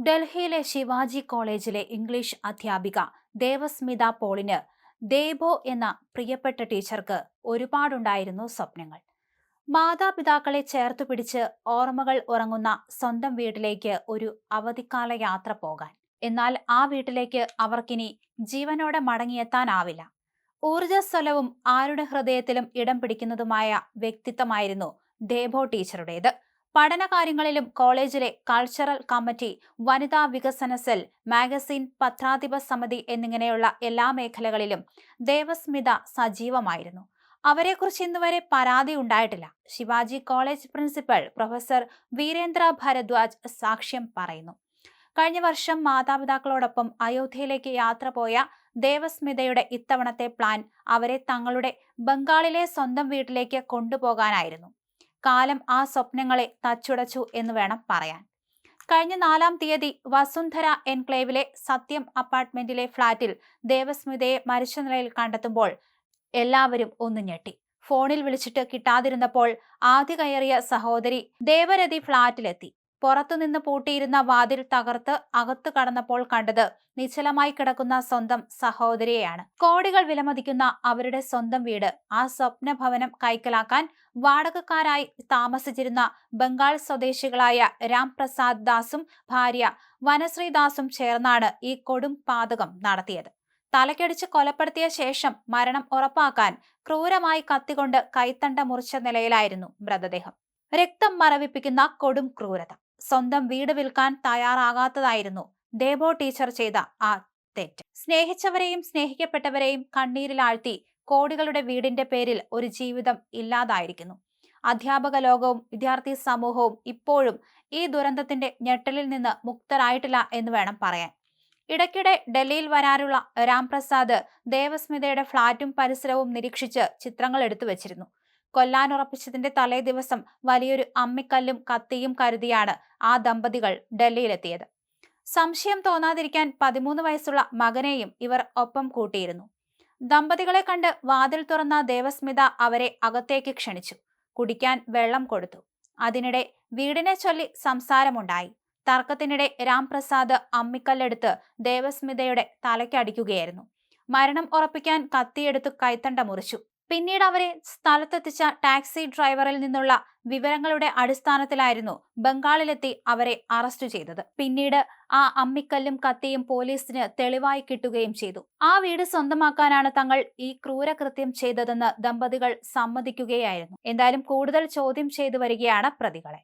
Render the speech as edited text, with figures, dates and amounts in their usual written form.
ഡൽഹിയിലെ ശിവാജി കോളേജിലെ ഇംഗ്ലീഷ് അധ്യാപിക ദേവസ്മിത പോളിന് ദേബോ എന്ന പ്രിയപ്പെട്ട ടീച്ചർക്ക് ഒരുപാടുണ്ടായിരുന്നു സ്വപ്നങ്ങൾ. മാതാപിതാക്കളെ ചേർത്തു പിടിച്ച് ഓർമ്മകൾ ഉറങ്ങുന്ന സ്വന്തം വീട്ടിലേക്ക് ഒരു അവധിക്കാല യാത്ര പോകാൻ. എന്നാൽ ആ വീട്ടിലേക്ക് അവർക്കിനി ജീവനോടെ മടങ്ങിയെത്താനാവില്ല. ഊർജ്ജസ്വലവും ആരുടെ ഹൃദയത്തിലും ഇടം പിടിക്കുന്നതുമായ വ്യക്തിത്വമായിരുന്നു ദേബോ ടീച്ചറുടേത്. പഠനകാര്യങ്ങളിലും കോളേജിലെ കൾച്ചറൽ കമ്മിറ്റി, വനിതാ വികസന സെൽ, മാഗസിൻ, പത്രാധിപ സമിതി എന്നിങ്ങനെയുള്ള എല്ലാ മേഖലകളിലും ദേവസ്മിത സജീവമായിരുന്നു. അവരെക്കുറിച്ച് ഇന്നുവരെ പരാതി ഉണ്ടായിട്ടില്ല. Shivaji college principal professor Virendra Bharadwaj സാക്ഷ്യം പറയുന്നു. കഴിഞ്ഞ വർഷം മാതാപിതാക്കളോടൊപ്പം അയോധ്യയിലേക്ക് യാത്ര പോയ ദേവസ്മിതയുടെ ഇത്തവണത്തെ പ്ലാൻ അവരെ തങ്ങളുടെ ബംഗാളിലെ സ്വന്തം വീട്ടിലേക്ക് കൊണ്ടുപോകാനായിരുന്നു. കാലം ആ സ്വപ്നങ്ങളെ തച്ചുടച്ചു എന്ന് വേണം പറയാൻ. കഴിഞ്ഞ 4-ാം തീയതി വസുന്ധര എൻക്ലേവിലെ സത്യം അപ്പാർട്ട്മെന്റിലെ ഫ്ളാറ്റിൽ ദേവസ്മിതയെ മരിച്ച നിലയിൽ കണ്ടെത്തുമ്പോൾ എല്ലാവരും ഒന്ന് ഞെട്ടി. ഫോണിൽ വിളിച്ചിട്ട് കിട്ടാതിരുന്നപ്പോൾ ആദ്യ കയറിയ സഹോദരി ദേവരതി ഫ്ളാറ്റിലെത്തി. പുറത്തുനിന്ന് പൂട്ടിയിരുന്ന വാതിൽ തകർത്ത് അകത്തു കടന്നപ്പോൾ കണ്ടത് നിശ്ചലമായി കിടക്കുന്ന സ്വന്തം സഹോദരിയെയാണ്. കോടികൾ വിലമതിക്കുന്ന അവരുടെ സ്വന്തം വീട്, ആ സ്വപ്ന ഭവനം കൈക്കലാക്കാൻ വാടകക്കാരായി താമസിച്ചിരുന്ന ബംഗാൾ സ്വദേശികളായ രാം പ്രസാദ് ദാസും ഭാര്യ വനശ്രീ ദാസും ചേർന്നാണ് ഈ കൊടും പാതകം നടത്തിയത്. തലക്കടിച്ച് കൊലപ്പെടുത്തിയ ശേഷം മരണം ഉറപ്പാക്കാൻ ക്രൂരമായി കത്തികൊണ്ട് കൈത്തണ്ട മുറിച്ച നിലയിലായിരുന്നു മൃതദേഹം. രക്തം മരവിപ്പിക്കുന്ന കൊടും ക്രൂരത. സ്വന്തം വീട് വിൽക്കാൻ തയ്യാറാകാത്തതായിരുന്നു ദേബോ ടീച്ചർ ചെയ്ത ആ തെറ്റ്. സ്നേഹിച്ചവരെയും സ്നേഹിക്കപ്പെട്ടവരെയും കണ്ണീരിലാഴ്ത്തി കോടികളുടെ വീടിന്റെ പേരിൽ ഒരു ജീവിതം ഇല്ലാതായിരിക്കുന്നു. അധ്യാപക ലോകവും വിദ്യാർത്ഥി സമൂഹവും ഇപ്പോഴും ഈ ദുരന്തത്തിന്റെ ഞെട്ടലിൽ നിന്ന് മുക്തരായിട്ടില്ല എന്ന് വേണം പറയാൻ. ഇടയ്ക്കിടെ ഡൽഹിയിൽ വരാറുള്ള രാംപ്രസാദ് ദേവസ്മിതയുടെ ഫ്ളാറ്റും പരിസരവും നിരീക്ഷിച്ച് ചിത്രങ്ങൾ എടുത്തു വച്ചിരുന്നു. കൊല്ലാനുറപ്പിച്ചതിന്റെ തലേ ദിവസം വലിയൊരു അമ്മിക്കല്ലും കത്തിയും കരുതിയാണ് ആ ദമ്പതികൾ ഡൽഹിയിലെത്തിയത്. സംശയം തോന്നാതിരിക്കാൻ 13 വയസ്സുള്ള മകനെയും ഇവർ ഒപ്പം കൂട്ടിയിരുന്നു. ദമ്പതികളെ കണ്ട് വാതിൽ തുറന്ന ദേവസ്മിത അവരെ അകത്തേക്ക് ക്ഷണിച്ചു. കുടിക്കാൻ വെള്ളം കൊടുത്തു. അതിനിടെ വീടിനെ ചൊല്ലി സംസാരമുണ്ടായി. തർക്കത്തിനിടെ രാംപ്രസാദ് അമ്മിക്കല്ലെടുത്ത് ദേവസ്മിതയുടെ തലയ്ക്കടിക്കുകയായിരുന്നു. മരണം ഉറപ്പിക്കാൻ കത്തിയെടുത്ത് കൈത്തണ്ട മുറിച്ചു. പിന്നീട് അവരെ സ്ഥലത്തെത്തിച്ച ടാക്സി ഡ്രൈവറിൽ നിന്നുള്ള വിവരങ്ങളുടെ അടിസ്ഥാനത്തിലായിരുന്നു ബംഗാളിലെത്തി അവരെ അറസ്റ്റ് ചെയ്തത്. പിന്നീട് ആ അമ്മിക്കല്ലും കത്തിയും പോലീസിന് തെളിവായി കിട്ടുകയും ചെയ്തു. ആ വീട് സ്വന്തമാക്കാനാണ് തങ്ങൾ ഈ ക്രൂരകൃത്യം ചെയ്തതെന്ന് ദമ്പതികൾ സമ്മതിക്കുകയായിരുന്നു. എന്തായാലും കൂടുതൽ ചോദ്യം ചെയ്തു വരികയാണ് പ്രതികളെ.